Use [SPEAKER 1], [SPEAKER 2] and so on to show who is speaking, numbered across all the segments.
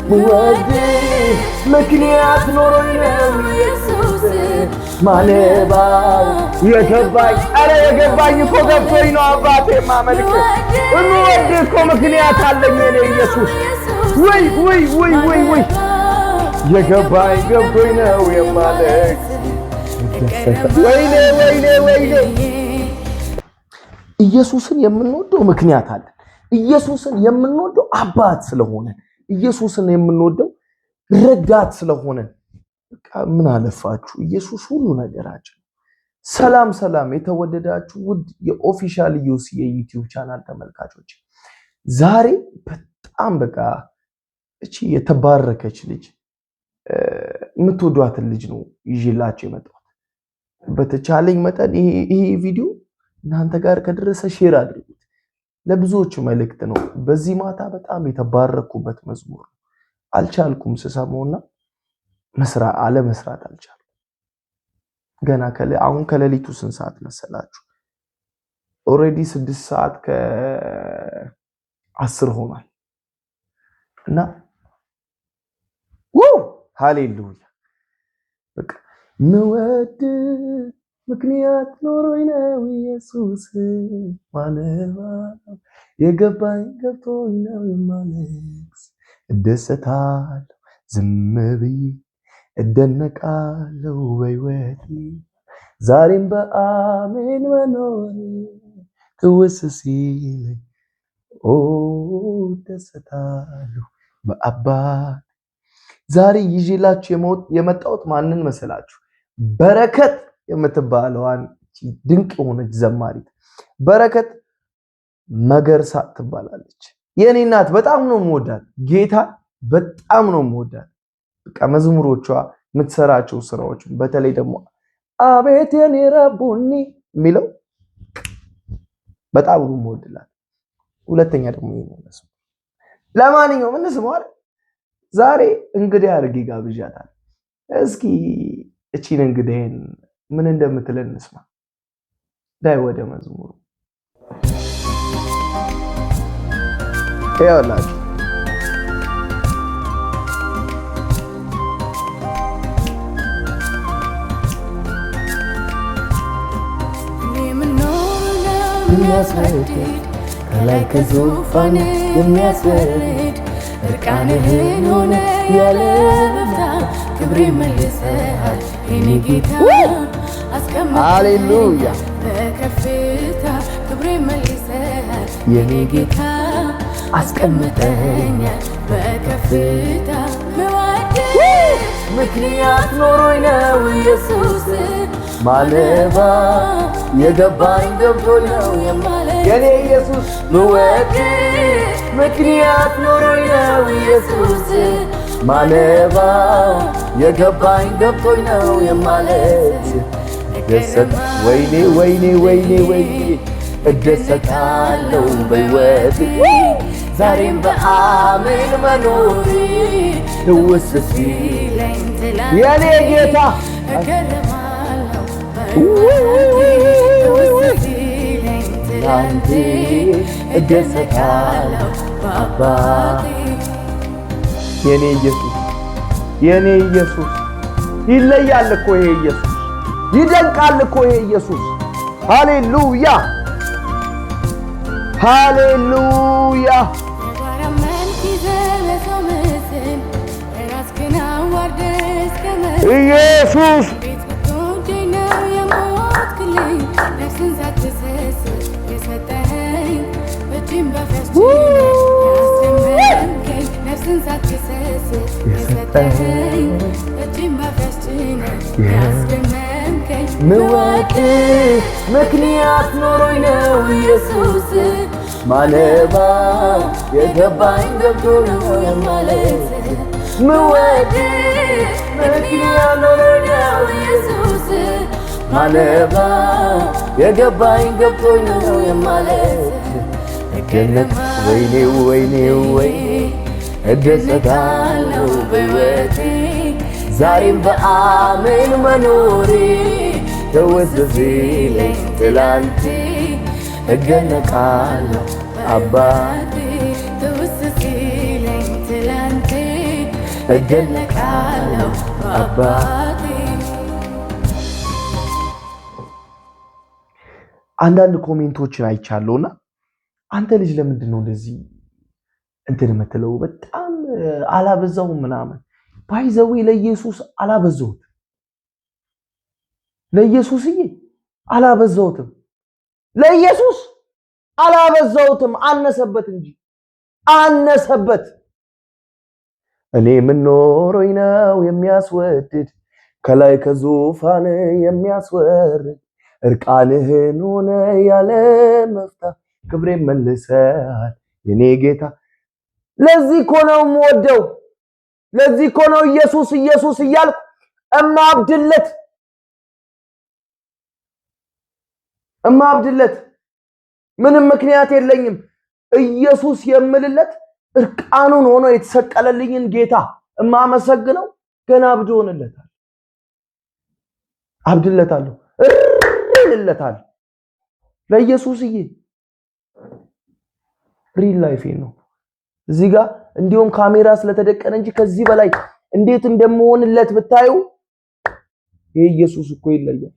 [SPEAKER 1] ወድ ምክንያት ኖሮኝ ነው ኢየሱስ ማለባው የገባኝ አረ የገባኝ እኮ ገብቶኝ ነው አባቴ ማመልክ እንወድ እኮ ምክንያት አለኝ እኔ ኢየሱስ ወይ የገባኝ ገብቶኝ ነው የማለክ ወይኔ ኢየሱስን የምንወደው ምክንያት አለ ኢየሱስን የምንወደው አባት ስለሆነ ኢየሱስን የምንወደው ረዳት ስለሆነ ምን አለፋችሁ ኢየሱስ ሁሉ ነገራችን ሰላም የተወደዳችሁ ውድ የኦፊሻል ዩሲ የዩቲዩብ ቻናል ተመልካቾች ዛሬ በጣም በቃ እቺ የተባረከች ልጅ የምትወዷት ልጅ ነው ይዤላችሁ የመጣሁት በተቻለኝ መጠን ይሄ ቪዲዮ እናንተ ጋር ከደረሰ ሼር አድርጉት ለብዙዎች መልእክት ነው በዚህ ማታ በጣም የተባረኩበት መዝሙር ነው አልቻልኩም ስሰማውና መስራት አልቻልኩም ገና አሁን ከሌሊቱ ስንት ሰዓት መሰላችሁ ኦሬዲ 6 ሰዓት ከ10 ሆኗል እና ሃሌሉያ በቃ ምወድ ምክንያት ኖሮኝ ነው ኢየሱስ ማለባው የገባኝ ገብቶኝ ነው የማለክስ እደሰታለሁ ዝም ብዬ እደነቃለሁ በሕይወቴ ዛሬም በአሜን መኖሬ ትውስ ሲለኝ እደሰታለሁ በአባት ዛሬ ይዤላችሁ የመጣሁት ማንን መሰላችሁ በረከት የምትባለዋን ድንቅ የሆነች ዘማሪት በረከት መገርሳ ትባላለች የኔ እናት በጣም ነው የምወዳት ጌታ በጣም ነው የምወዳት በቃ መዝሙሮቿ የምትሰራቸው ስራዎች በተለይ ደግሞ አቤት የኔ ረቡኒ የሚለው በጣም ነው የምወድላት ሁለተኛ ደግሞ ይነሱ ለማንኛውም እንስማው አይደል ዛሬ እንግዲህ አድርጌ ጋብዣታል እስኪ እቺን እንግዲህን ምን እንደምትለን እንስማ ዳይ ወደ መዝሙሩ ያላችሁ የሚያስወድድ ከላይ ከዙፋን የሚያስወርድ እርቃንህን ሆነ ያለ በፍታ ክብሬ መልሰሃል የኔ ጌታ ሃሌሉያ በከፍታ ክብሬ መልሰሃል የኔ ጌታ አስቀምጠኛል በከፍታ ምክንያት ኖሮኝ ነው ኢየሱስ ማለባ የገባኝ ገብቶኝ ነው የኔ ኢየሱስ ምወድ ምክንያት ኖሮኝ ነው ኢየሱስ ማለባ የገባኝ ገብቶኝ ነው የማለት ወይኔ እደሰታለሁ በሕይወቴ ዛሬም በአሜን መኖሬ ትውስ ሲለኝ የኔ ጌታ እገረማለሁ ትውስ ሲለኝ ትላንቴ እደሰታለሁ በአባቴ የኔ ኢየሱስ ይለያል እኮ ይሄ ኢየሱስ ይደንቃል እኮ ይሄ ኢየሱስ ሃሌሉያ ኢየሱስ ምወድ ምክንያት ኖሮኝ ነው ኢየሱስ ማለባ የገባኝ ገብቶኝ ነው የማለት ምወድ ምክንያት ኖሮኝ ነው ኢየሱስ ማለባ የገባኝ ገብቶኝ ነው የማለት ገነት ወይኔ እደሰታለሁ በሕይወቴ ዛሬም በአሜን መኖሬ ትውስ ሲለኝ ትላንቴ እደነቃለሁ አባቴ ትውስ ሲለኝ ትላንቴ እደነቃለሁ አባቴ። አንዳንድ ኮሜንቶችን አይቻለሁና አንተ ልጅ ለምንድን ነው እንደዚህ እንትን የምትለው? በጣም አላበዛውም ምናምን። ባይዘዌ ለኢየሱስ አላበዛውትም፣ ለኢየሱስዬ አላበዛውትም፣ ለኢየሱስ አላበዛውትም፣ አነሰበት እንጂ አነሰበት። እኔ ምኖሮኝ ነው የሚያስወድድ ከላይ ከዙፋን የሚያስወርድ እርቃንህን ሆነ ያለ መፍታ ክብሬን መልሰሃል የኔ ጌታ። ለዚህ እኮ ነው የምወደው፣ ለዚህ እኮ ነው ኢየሱስ ኢየሱስ እያልኩ እማብድለት ምንም ምክንያት የለኝም። ኢየሱስ የምልለት እርቃኑን ሆኖ የተሰቀለልኝን ጌታ እማመሰግነው ገና አብድ ሆነለታል፣ አብድለታለሁ፣ እልለታል ለኢየሱስዬ። ሪል ላይፍ ነው እዚህ ጋር እንዲሁም ካሜራ ስለተደቀነ እንጂ ከዚህ በላይ እንዴት እንደምሆንለት ብታዩ። ይሄ ኢየሱስ እኮ ይለያል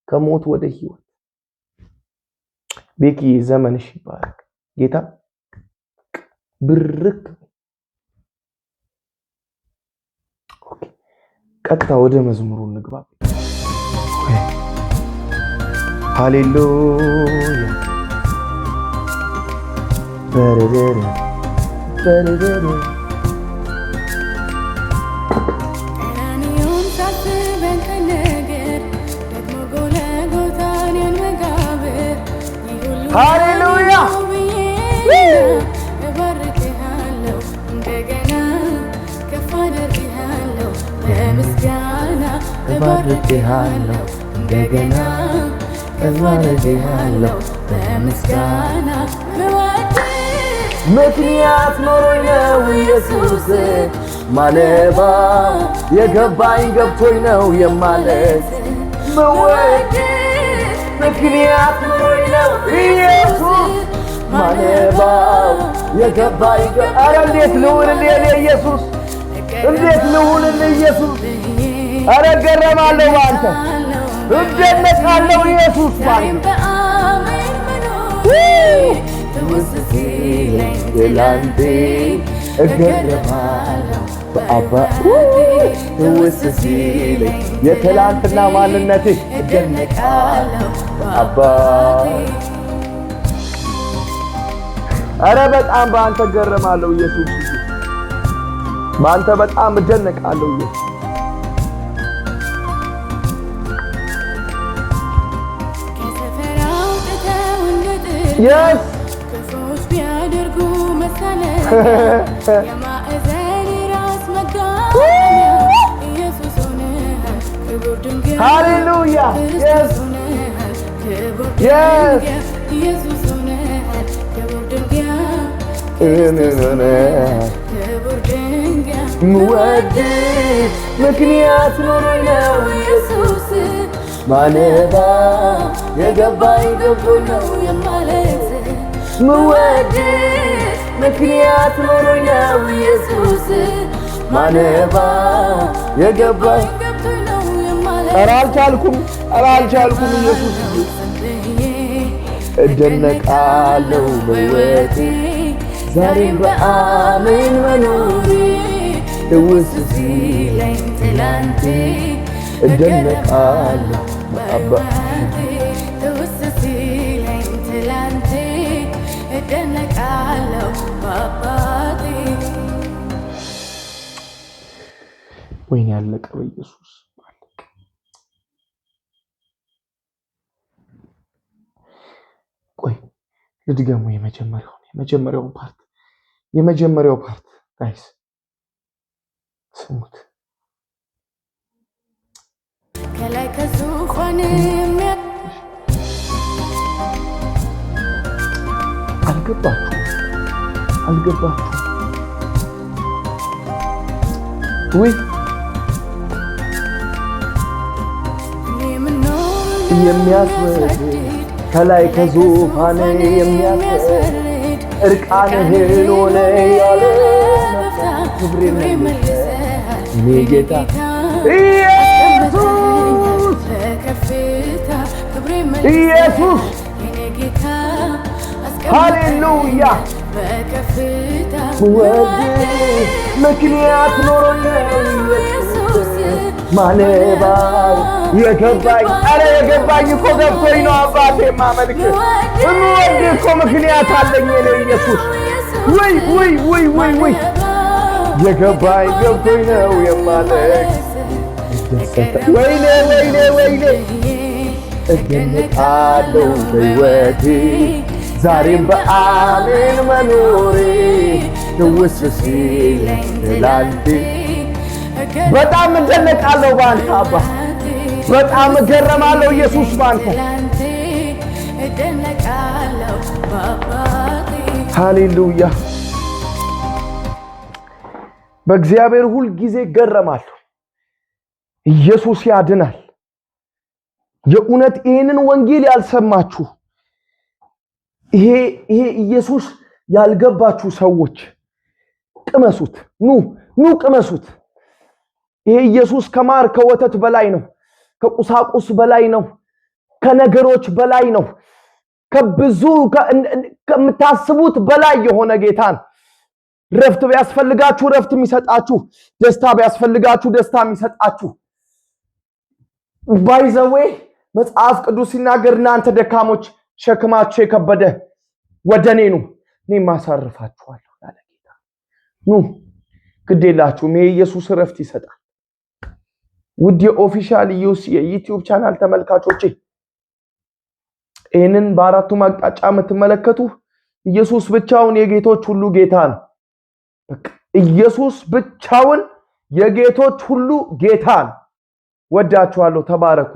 [SPEAKER 1] ከሞት ወደ ህይወት። ቤኪ ዘመንሽ ይባረክ ጌታ ብርክ። ኦኬ ቀጥታ ወደ መዝሙሩ እንግባ። ሃሌሉያ በረደረ በረደረ
[SPEAKER 2] ቀራንዮን ሳስበን ከነገር ደግሞ ጎልጎታን መቃብር
[SPEAKER 1] ሃሌሉያ
[SPEAKER 2] እባርክሃለሁ እንደገና ከፍ አደርግሃለሁ በምስጋና እባርክሃለሁ እንደገና ከፍ አደርግሃለሁ በምስጋና
[SPEAKER 1] ምክንያት ኖሮኝ ነው ኢየሱስ ማለባ የገባኝ ገብቶኝ ነው የማለት መወደድ። ምክንያት ኖሮኝ ነው ኢየሱስ ማለባ የገባኝ ኧረ እንዴት ልሁንልህ ኢየሱስ፣ እንዴት ልሁንልህ ኢየሱስ። ኧረ እገረማለሁ ባንተ፣ እደነቃለሁ ኢየሱስ ባንተ። የላንዴ እገረማለሁ በአባ ትውስ ሲለኝ የትላንትና ማንነትህ እደነቃለሁ በአባ። ኧረ በጣም በአንተ እገረማለሁ ኢየሱስ፣ በአንተ በጣም እደነቃለሁ ኢየሱስ። የስ
[SPEAKER 2] የማዕዘን ራስ መጋኛ ኢየሱስ ሆነሃል ክቡር ድንጋይ
[SPEAKER 1] ሃሌሉያ
[SPEAKER 2] ኢየሱስ ሆነሃል ክቡር ድንጋይ ኢየሱስ ሆነሃል ክቡር ድንጋይ ክቡር ድንጋይ
[SPEAKER 1] ምወድድ ምክንያት ኖሮኝ ነው ኢየሱስ ማለዳ የገባኝ ገብቶኝ ነው የማለት ምወድድ ምክንያት ኖሮኝ ነው ኢየሱስ ማለባ የገባኝ ገብቶኝ ነው የማለት። ኧረ አልቻልኩም ኢየሱስ እደነቃለሁ በሕይወቴ ዛሬም በአሜን መኖሬ ትውስ ሲለኝ ትላንቴ እደነቃለሁ በአባቴ
[SPEAKER 2] ትውስ ሲለኝ ትላንቴ እደነቃለሁ በአባቴ።
[SPEAKER 1] ወይኔ ያለቀ በኢየሱስ አለቀ። ቆይ ልድገሙ የመጀመሪያው ፓርት ጋይስ ስሙት።
[SPEAKER 2] ከላይ ከዙፋን
[SPEAKER 1] አልገባችሁ ወይ? የሚያስወርድ ከላይ ከዙፋን የሚያስወርድ እርቃንህን ሆነ ያለ ክብሬን መልሰህ የኔ ጌታ ኢየሱስ ሃሌሉያ ወድ ምክንያት ኖሮኝ ማለባው የገባኝ አረ የገባኝ እኮ ገብቶኝ ነው አባቴ ማመልክ እምወድ እኮ ምክንያት አለኝ ለኢየሱስ ወይ ወይ ወይ ወይ ወይ የገባኝ ገብቶኝ ነው የማለክ ወይኔ ወይኔ ወይኔ እደነቃለሁ በሕይወቴ ዛሬም በአሜን መኖሬ ትውስ ሲለኝ ትላንቴ በጣም እደነቃለሁ ባንተ አባ በጣም እገረማለሁ ኢየሱስ ባንተ ሃሌሉያ በእግዚአብሔር ሁሉ ጊዜ እገረማለሁ ኢየሱስ ያድናል የእውነት ይሄንን ወንጌል ያልሰማችሁ ይሄ ኢየሱስ ያልገባችሁ ሰዎች ቅመሱት ኑ ቅመሱት ይሄ ኢየሱስ ከማር ከወተት በላይ ነው ከቁሳቁስ በላይ ነው ከነገሮች በላይ ነው ከብዙ ከምታስቡት በላይ የሆነ ጌታን ረፍት ቢያስፈልጋችሁ ረፍት የሚሰጣችሁ ደስታ ቢያስፈልጋችሁ ደስታ የሚሰጣችሁ ባይዘዌ መጽሐፍ ቅዱስ ሲናገር እናንተ ደካሞች ሸክማችሁ የከበደ ወደኔ ኑ እኔም አሳርፋችኋለሁ ያለ ጌታ ኑ ግዴላችሁም ይሄ ኢየሱስ ረፍት ይሰጣል ውድ የኦፊሻል የዩቲዩብ ቻናል ተመልካቾቼ ይሄንን በአራቱ ማቅጣጫ የምትመለከቱ ኢየሱስ ብቻውን የጌቶች ሁሉ ጌታ ነው በቃ ኢየሱስ ብቻውን የጌቶች ሁሉ ጌታ ነው ወዳችኋለሁ ተባረኩ